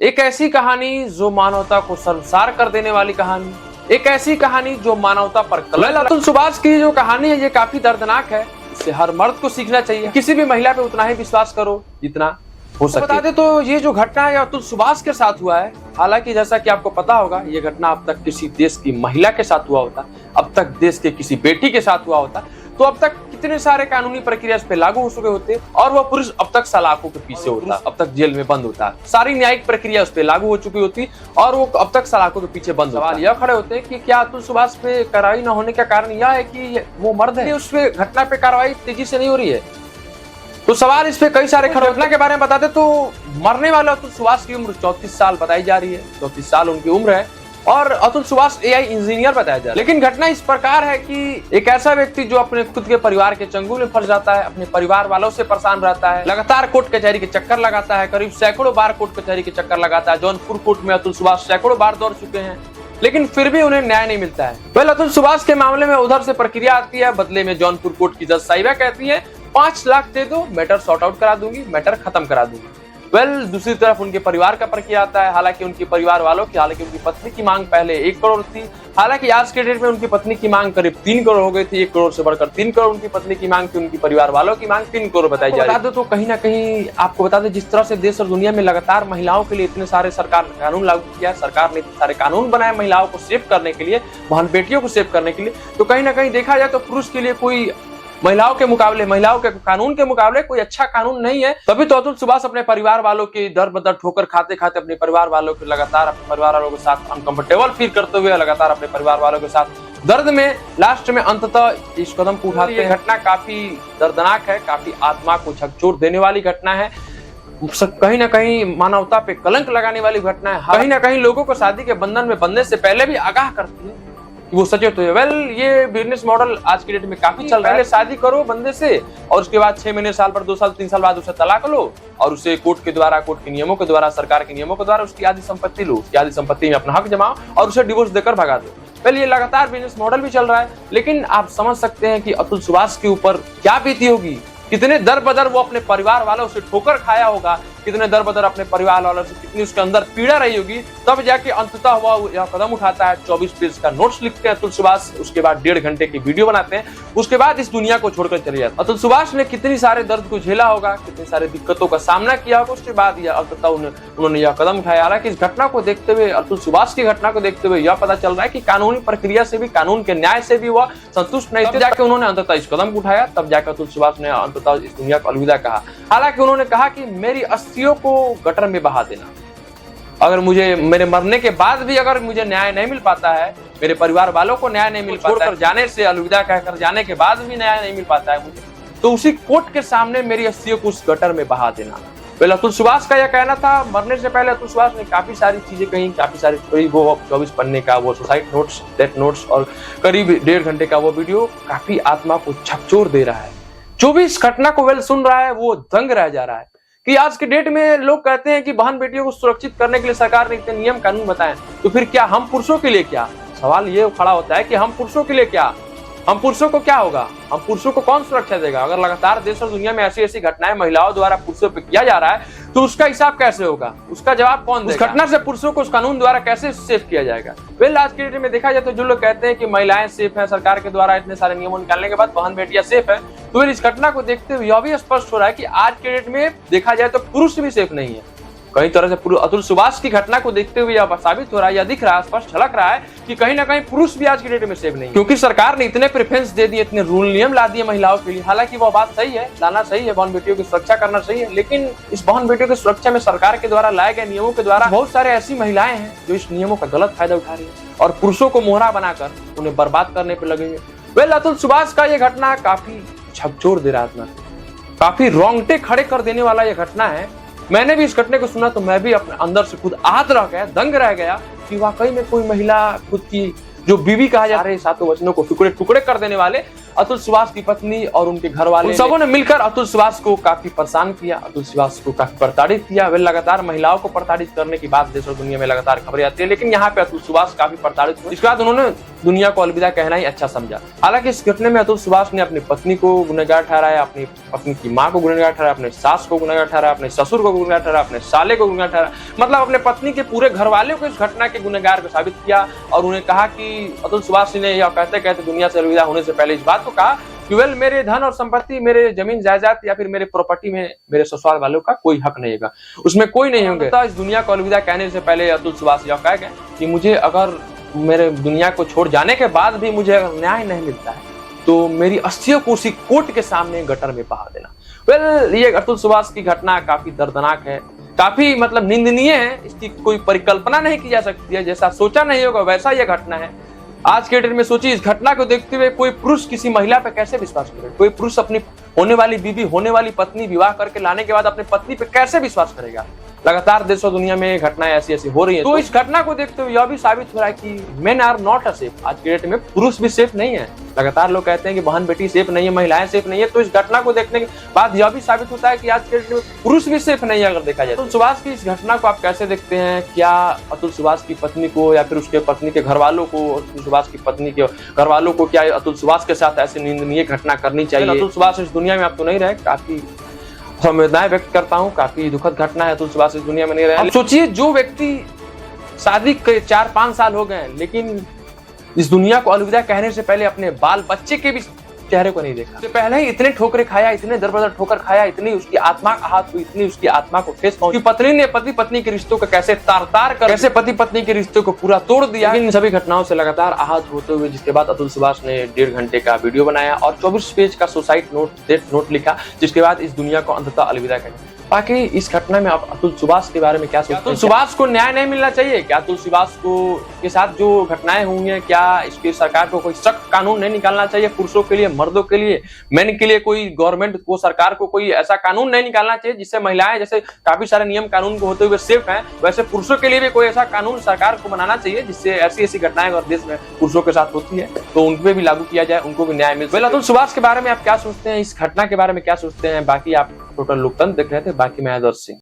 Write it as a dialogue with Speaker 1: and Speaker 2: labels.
Speaker 1: एक ऐसी कहानी जो मानवता को शर्मसार कर देने वाली कहानी, एक ऐसी कहानी जो मानवता पर कलंक। अतुल सुभाष की जो कहानी है ये काफी दर्दनाक है। इससे हर मर्द को सीखना चाहिए। किसी भी महिला पे उतना ही विश्वास करो जितना हो सके। बता दे तो ये जो घटना है अतुल सुभाष के साथ हुआ है। हालांकि जैसा कि आपको पता होगा ये घटना अब तक किसी देश की महिला के साथ हुआ होता, अब तक देश के किसी बेटी के साथ हुआ होता तो अब तक कितने सारे कानूनी प्रक्रिया इस पे लागू हो चुके होते और वह पुरुष अब तक सलाखों के पीछे होता, अब तक जेल में बंद होता, सारी न्यायिक प्रक्रिया उस पे लागू हो चुकी होती और वो अब तक सलाखों के पीछे बंद। सवाल यह खड़े होते हैं कि क्या अतुल सुभाष पे कार्रवाई न होने का कारण यह है कि वो मर्द है, उस पे घटना पे कार्रवाई तेजी से नहीं हो रही है? तो सवाल इस पे कई सारे खड़े। घटना के बारे में बताते तो मरने वाले अतुल सुभाष की उम्र 34 साल बताई जा रही है, 34 साल उनकी उम्र है और अतुल सुभाष एआई इंजीनियर बताया जा रहा है। लेकिन घटना इस प्रकार है कि एक ऐसा व्यक्ति जो अपने खुद के परिवार के चंगुल में फंस जाता है, अपने परिवार वालों से परेशान रहता है, लगातार कोर्ट कचहरी के चक्कर लगाता है, करीब सैकड़ों बार कोर्ट कचहरी के चक्कर लगाता है। जौनपुर कोर्ट में अतुल सुभाष सैकड़ों बार दौड़ चुके हैं लेकिन फिर भी उन्हें न्याय नहीं मिलता है। वेल अतुल सुभाष के मामले में उधर से प्रक्रिया आती है, बदले में जौनपुर कोर्ट की जज साहिबा कहती है 5 लाख दे दो, मैटर सॉर्ट आउट करा दूंगी, मैटर खत्म करा दूंगी। वेल दूसरी तरफ उनके परिवार का प्रक्रिया आता है। हालांकि उनके परिवार वालों की, हालांकि उनकी पत्नी की मांग पहले 1 करोड़ थी, हालांकि आज के डेट में उनकी पत्नी की मांग करीब 3 करोड़ हो गई थी। 1 करोड़ से बढ़कर 3 करोड़ उनकी पत्नी की मांग थी, उनकी परिवार वालों की मांग 3 करोड़ बताई जा रही है। तो कहीं ना कहीं आपको बता दें जिस तरह से देश और दुनिया में लगातार महिलाओं के लिए इतने सारे सरकार ने कानून लागू किया है, सरकार ने इतने सारे कानून बनाए महिलाओं को सेव करने के लिए, बहन बेटियों को सेव करने के लिए, तो कहीं ना कहीं देखा जाए तो पुरुष के लिए कोई महिलाओं के मुकाबले, महिलाओं के कानून के मुकाबले कोई अच्छा कानून नहीं है। तभी तो अतुल सुभाष अपने परिवार वालों की दर बदर ठोकर खाते खाते अपने परिवार वालों के लगातार अपने परिवार वालों के साथ अनकंफर्टेबल फील करते हुए लगातार अपने परिवार वालों के साथ दर्द में लास्ट में अंततः इस कदम को उठाते हैं। घटना काफी दर्दनाक है, काफी आत्मा को झकझोर देने वाली घटना है, कहीं ना कहीं मानवता पे कलंक लगाने वाली घटना है, कहीं ना कहीं लोगों को शादी के बंधन में बंधने से पहले भी आगाह करती है कि वो सचेत हो। वेल ये बिजनेस मॉडल आज की डेट में काफी चल रहा है। शादी करो बंदे से और उसके बाद 6 महीने, साल पर 2 साल 3 साल बाद उसे तलाक लो और उसे कोर्ट के द्वारा, कोर्ट के नियमों के द्वारा, सरकार के नियमों के द्वारा उसकी आधी संपत्ति लो, उसकी आधी संपत्ति में अपना हक जमाओ और उसे डिवोर्स देकर भगा दो। वेल ये लगातार बिजनेस मॉडल भी चल रहा है। लेकिन आप समझ सकते हैं कि अतुल सुभाष के ऊपर क्या बीती होगी, कितने दर बदर वो अपने परिवार वालों से ठोकर खाया होगा, कितने दर बदर अपने परिवार वालों से कितनी उसके अंदर पीड़ा रही होगी, तब जाके अंततः हुआ यह कदम उठाता है। 24 पेज का नोट्स लिखते हैं अतुल सुभाष, उसके बाद 1.5 घंटे की वीडियो बनाते हैं, उसके बाद इस दुनिया को छोड़कर चले जाते हैं। अतुल सुभाष ने कितनी सारे दर्द को झेला होगा, कितनी सारी दिक्कतों का सामना किया होगा, उसके बाद यह अंततः उन्होंने यह कदम उठाया। हालांकि इस घटना को देखते हुए, अतुल सुभाष की घटना को देखते हुए यह पता चल रहा है कि कानूनी प्रक्रिया से भी, कानून के न्याय से भी वह संतुष्ट नहीं थे। जाके उन्होंने अंततः इस कदम को उठाया, तब जाकर अतुल सुभाष ने अंततः इस दुनिया को अलविदा कहा। हालांकि उन्होंने कहा कि मेरी अस्थियों को गटर में बहा देना, अगर मुझे मेरे मरने के बाद भी अगर मुझे न्याय नहीं मिल पाता है, मेरे परिवार वालों को न्याय नहीं मिल पाता है, जाने से अलविदा कहकर जाने के बाद भी न्याय नहीं मिल पाता है मुझे, तो उसी कोर्ट के सामने मेरी अस्थियों को उस गटर में बहा देना। पहले अतुल सुभाष का यह कहना था। मरने से पहले अतुल सुभाष ने काफी सारी चीजें कही, काफी सारी, करीब वो 24 पन्ने का वो सुसाइड नोट्स, डेथ नोट्स और करीब 1.5 घंटे का वो वीडियो काफी आत्मा को झकझोर दे रहा है। जो भी इस घटना को वेल सुन रहा है वो दंग रह जा रहा है कि आज के डेट में लोग कहते हैं कि बहन बेटियों को सुरक्षित करने के लिए सरकार ने इतने नियम कानून बताए, तो फिर क्या हम पुरुषों के लिए क्या? सवाल ये खड़ा होता है कि हम पुरुषों के लिए क्या, हम पुरुषों को क्या होगा, हम पुरुषों को कौन सुरक्षा देगा? अगर लगातार देश और दुनिया में ऐसी ऐसी घटनाएं महिलाओं द्वारा पुरुषों पर किया जा रहा है तो उसका हिसाब कैसे होगा, उसका जवाब कौन देगा? उस घटना से पुरुषों को उस कानून द्वारा कैसे सेफ किया जाएगा? वेल आज के डेट में देखा जाए तो जो लोग कहते हैं कि महिलाएं सेफ है, सरकार के द्वारा इतने सारे नियमों निकालने के बाद बहन बेटियां सेफ है, तो इस घटना को देखते हुए यह भी स्पष्ट हो रहा है कि आज के डेट में देखा जाए तो पुरुष भी सेफ नहीं है। कई तरह से अतुल सुभाष की घटना को देखते हुए यह साबित हो रहा है, यह दिख रहा है, स्पष्ट झलक रहा है कि कहीं ना कहीं पुरुष भी आज की डेट में सेफ नहीं है, क्योंकि सरकार ने इतने प्रेफरेंस दे दिए, इतने रूल नियम ला दिए महिलाओं के लिए। हालांकि वह बात सही है, लाना सही है, बहन बेटियों की सुरक्षा करना सही है, लेकिन इस बहन बेटियों की सुरक्षा में सरकार के द्वारा लाए गए नियमों के द्वारा बहुत सारे ऐसी महिलाएं हैं जो इस नियमों का गलत फायदा उठा रही है और पुरुषों को मोहरा बनाकर उन्हें बर्बाद करने पर लगे हुए। वेल अतुल सुभाष का यह घटना काफी झकझोर दे रहा है, काफी रोंगटे खड़े कर देने वाला यह घटना है। मैंने भी इस घटने को सुना तो मैं भी अपने अंदर से खुद आहत रह गया, दंग रह गया कि वाकई में कोई महिला खुद की जो बीवी कहा जा रही है, 7 वचनों को टुकड़े टुकड़े कर देने वाले, अतुल सुभाष की पत्नी और उनके घर वाले सबों ने मिलकर अतुल सुभाष को काफी परेशान किया, अतुल सुभाष को काफी प्रताड़ित किया। वे लगातार महिलाओं को प्रताड़ित करने की बात देश और दुनिया में लगातार खबरें आती है, लेकिन यहाँ पे अतुल सुभाष काफी प्रताड़ित हुए। इसके बाद उन्होंने दुनिया को अलविदा कहना ही अच्छा समझा। हालांकि इस घटने में अतुल सुभाष ने अपनी पत्नी को गुनहगार ठहराया, अपनी पत्नी की मां को गुनहगार ठहराया, अपने सास को गुनहगार ठहराया, अपने ससुर को गुनहगार ठहराया, अपने साले को गुनहगार ठहराया, मतलब अपने पत्नी के पूरे घर वाले को इस घटना के गुनहगार को साबित किया। और उन्हें कहा कि अतुल सुभाष ने यह कहते कहते दुनिया से अलविदा होने से पहले इस बात को कहा कि वेल, मेरे धन और संपत्ति, मेरे जमीन जायदाद या फिर मेरे प्रॉपर्टी में मेरे ससुराल वालों का कोई हक नहीं होगा, उसमें कोई नहीं होंगे। तो इस दुनिया को अलविदा कहने से पहले अतुल सुभाष यह कह गए कि मुझे अगर मेरे दुनिया को छोड़ जाने के बाद भी मुझे अगर न्याय नहीं मिलता है तो मेरी अस्थियों को उसी कोर्ट के सामने गटर में बहा देना। वेल, ये अतुल सुभाष की घटना काफी दर्दनाक है, काफी मतलब निंदनीय है। इसकी कोई परिकल्पना नहीं की जा सकती है, जैसा सोचा नहीं होगा वैसा यह घटना है। आज के डेट में सोचिए, इस घटना को देखते हुए कोई पुरुष किसी महिला पे कैसे विश्वास करे? कोई पुरुष अपनी होने वाली बीवी, होने वाली पत्नी विवाह करके लाने के बाद अपनी पत्नी पे कैसे विश्वास करेगा? लगातार देश और दुनिया में घटनाएं ऐसी ऐसी हो रही है। तो इस घटना को देखते हुए यह भी साबित हो रहा है कि men are not a safe. आज के डेट में पुरुष भी सेफ नहीं है। लगातार लोग कहते हैं कि बहन बेटी सेफ नहीं है, महिलाएं सेफ नहीं है। तो इस घटना को देखने के बाद यह भी साबित होता है कि आज के डेट में पुरुष भी सेफ नहीं है। अगर देखा जाए तो सुभाष की इस घटना को आप कैसे देखते हैं? क्या अतुल सुभाष की पत्नी को या फिर उसके पत्नी के घर वालों को, अतुल सुभाष की पत्नी के घर वालों को क्या अतुल सुभाष के साथ ऐसी निंदनीय घटना करनी चाहिए? अतुल सुभाष इस दुनिया में अब तो नहीं रहे, काफी संवेदनाएं व्यक्त करता हूँ, काफी दुखद घटना है। अतुल सुभाष इस दुनिया में नहीं रहे। सोचिए, जो व्यक्ति शादी के 4-5 साल हो गए लेकिन इस दुनिया को अलविदा कहने से पहले अपने बाल बच्चे के भी चेहरे को नहीं देखा, तो पहले ही इतने ठोकरे खाया, इतने दर बदर ठोकर खाया, इतनी उसकी आत्मा आहत हुई, इतनी उसकी आत्मा को ठेस पहुंची। पत्नी ने पति पत्नी के रिश्तों को कैसे तार तार कर, कैसे पति पत्नी के रिश्तों को पूरा तोड़ दिया। इन सभी घटनाओं से लगातार आहत होते हुए जिसके बाद अतुल सुभाष ने 1.5 घंटे का वीडियो बनाया और 24 पेज का सुसाइड डेथ नोट लिखा, जिसके बाद इस दुनिया को अंततः अलविदा कहा। बाकी इस घटना में आप अतुल सुभाष के बारे में क्या सोचते हैं? अतुल सुभाष को न्याय नहीं मिलना चाहिए क्या? अतुल सुभाष को के साथ जो घटनाएं हुई हैं, क्या इसकी सरकार को कोई सख्त कानून नहीं निकालना चाहिए? पुरुषों के लिए, मर्दों के लिए, मेन के लिए कोई गवर्नमेंट को, सरकार को कोई ऐसा कानून नहीं निकालना चाहिए जिससे महिलाएं, जैसे काफी सारे नियम कानून को होते हुए सेफ हैं, वैसे पुरुषों के लिए भी कोई ऐसा कानून सरकार को बनाना चाहिए जिससे ऐसी ऐसी घटनाएं अगर देश में पुरुषों के साथ होती है तो उन पे भी लागू किया जाए, उनको भी न्याय मिले। अतुल सुभाष के बारे में आप क्या सोचते हैं? इस घटना के बारे में क्या सोचते हैं? बाकी आप टोटल लोकतंत्र देख रहे थे, बाकी मैं आदर्श सिंह।